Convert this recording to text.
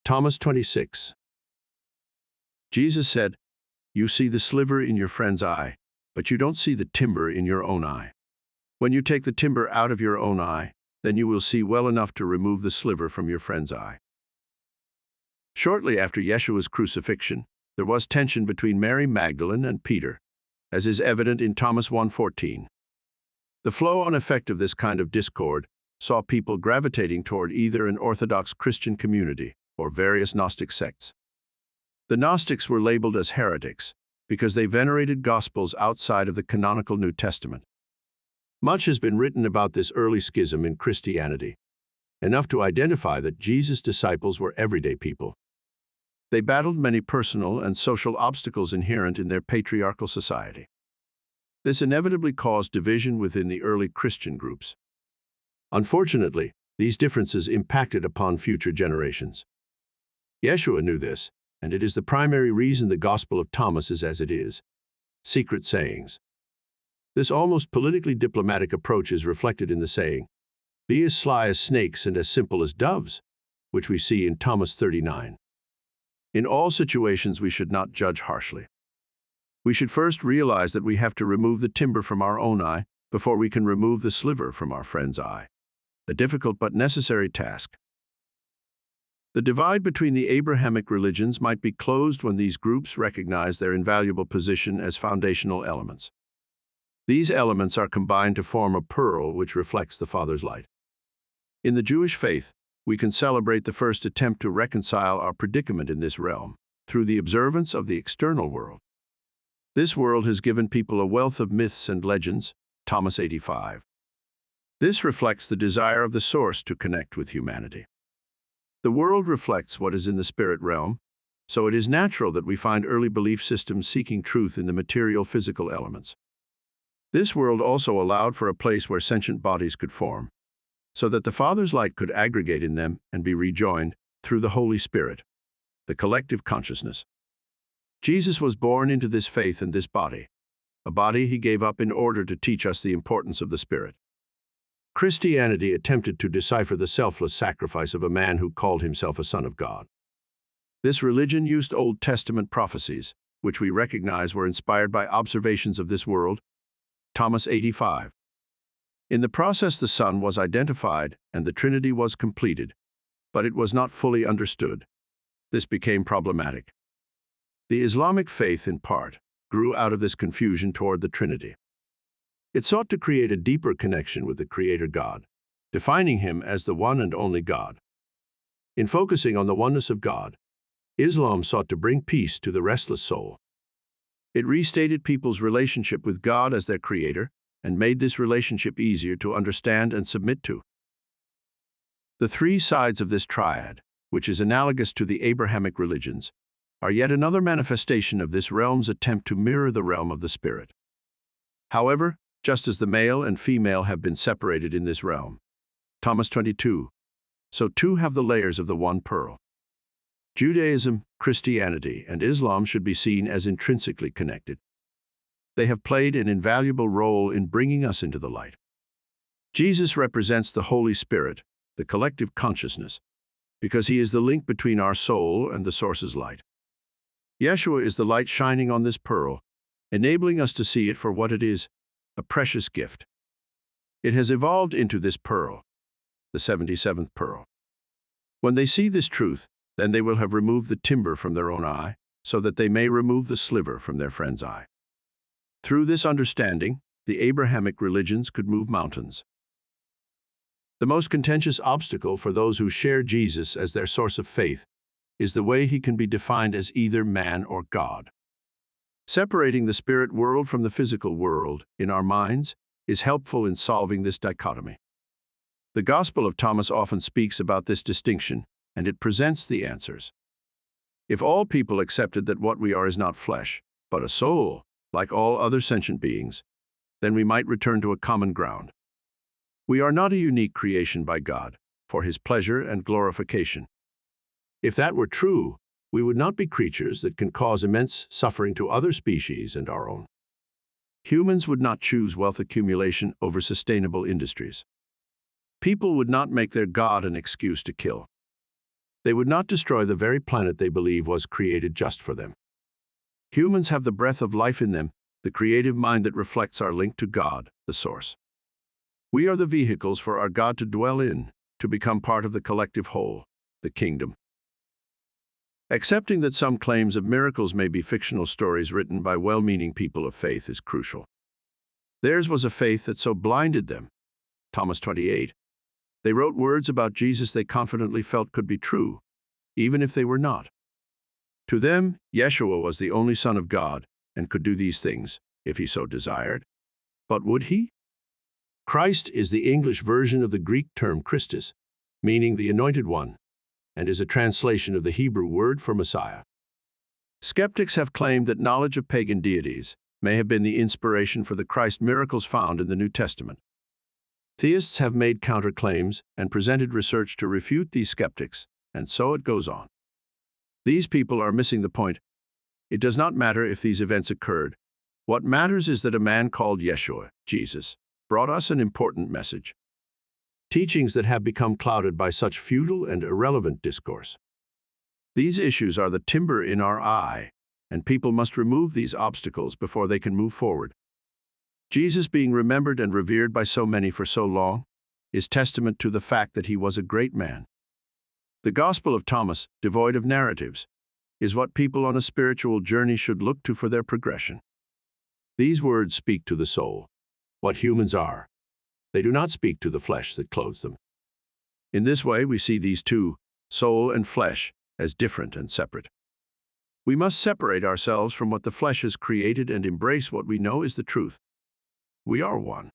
Thomas 26. Jesus said, "You see the sliver in your friend's eye, but you don't see the timber in your own eye. When you take the timber out of your own eye, then you will see well enough to remove the sliver from your friend's eye." Shortly after Yeshua's crucifixion, there was tension between Mary Magdalene and Peter, as is evident in Thomas 1:14. The flow-on effect of this kind of discord saw people gravitating toward either an Orthodox Christian community or various Gnostic sects. The Gnostics were labeled as heretics because they venerated Gospels outside of the canonical New Testament. Much has been written about this early schism in Christianity, enough to identify that Jesus' disciples were everyday people. They battled many personal and social obstacles inherent in their patriarchal society. This inevitably caused division within the early Christian groups. Unfortunately, these differences impacted upon future generations. Yeshua knew this, and it is the primary reason the Gospel of Thomas is as it is: secret sayings. This almost politically diplomatic approach is reflected in the saying, "Be as sly as snakes and as simple as doves," which we see in Thomas 39. In all situations, we should not judge harshly. We should first realize that we have to remove the timber from our own eye before we can remove the sliver from our friend's eye. A difficult but necessary task. The divide between the Abrahamic religions might be closed when these groups recognize their invaluable position as foundational elements. These elements are combined to form a pearl which reflects the Father's light. In the Jewish faith, we can celebrate the first attempt to reconcile our predicament in this realm through the observance of the external world. This world has given people a wealth of myths and legends, Thomas 85. This reflects the desire of the source to connect with humanity. The world reflects what is in the spirit realm, so it is natural that we find early belief systems seeking truth in the material physical elements. This world also allowed for a place where sentient bodies could form, so that the Father's light could aggregate in them and be rejoined through the Holy Spirit, the collective consciousness. Jesus was born into this faith and this body, a body he gave up in order to teach us the importance of the Spirit. Christianity attempted to decipher the selfless sacrifice of a man who called himself a son of God. This religion used Old Testament prophecies, which we recognize were inspired by observations of this world, Thomas 85. In the process, the Son was identified and the Trinity was completed, but it was not fully understood. This became problematic. The Islamic faith, in part, grew out of this confusion toward the Trinity. It sought to create a deeper connection with the Creator God, defining Him as the one and only God. In focusing on the oneness of God, Islam sought to bring peace to the restless soul. It restated people's relationship with God as their Creator and made this relationship easier to understand and submit to. The three sides of this triad, which is analogous to the Abrahamic religions, are yet another manifestation of this realm's attempt to mirror the realm of the Spirit. However, just as the male and female have been separated in this realm, Thomas 22, so too have the layers of the one pearl. Judaism, Christianity, and Islam should be seen as intrinsically connected. They have played an invaluable role in bringing us into the light. Jesus represents the Holy Spirit, the collective consciousness, because He is the link between our soul and the Source's light. Yeshua is the light shining on this pearl, enabling us to see it for what it is, a precious gift. It has evolved into this pearl, the 77th pearl. When they see this truth, then they will have removed the timber from their own eye, so that they may remove the sliver from their friend's eye. Through this understanding, the Abrahamic religions could move mountains. The most contentious obstacle for those who share Jesus as their source of faith is the way He can be defined as either man or God. Separating the spirit world from the physical world in our minds is helpful in solving this dichotomy. The Gospel of Thomas often speaks about this distinction, and it presents the answers. If all people accepted that what we are is not flesh, but a soul, like all other sentient beings, then we might return to a common ground. We are not a unique creation by God, for His pleasure and glorification. If that were true, we would not be creatures that can cause immense suffering to other species and our own. Humans would not choose wealth accumulation over sustainable industries. People would not make their God an excuse to kill. They would not destroy the very planet they believe was created just for them. Humans have the breath of life in them, the creative mind that reflects our link to God, the source. We are the vehicles for our God to dwell in, to become part of the collective whole, the kingdom. Accepting that some claims of miracles may be fictional stories written by well-meaning people of faith is crucial. Theirs was a faith that so blinded them. Thomas 28. They wrote words about Jesus they confidently felt could be true, even if they were not. To them, Yeshua was the only Son of God and could do these things, if he so desired. But would he? Christ is the English version of the Greek term Christus, meaning the Anointed One, and is a translation of the Hebrew word for Messiah. Skeptics have claimed that knowledge of pagan deities may have been the inspiration for the Christ miracles found in the New Testament. Theists have made counterclaims and presented research to refute these skeptics, and so it goes on. These people are missing the point. It does not matter if these events occurred. What matters is that a man called Yeshua, Jesus, brought us an important message. Teachings that have become clouded by such futile and irrelevant discourse. These issues are the timber in our eye, and people must remove these obstacles before they can move forward. Jesus being remembered and revered by so many for so long is testament to the fact that he was a great man. The Gospel of Thomas, devoid of narratives, is what people on a spiritual journey should look to for their progression. These words speak to the soul, what humans are. They do not speak to the flesh that clothes them. In this way, we see these two, soul and flesh, as different and separate. We must separate ourselves from what the flesh has created and embrace what we know is the truth. We are one.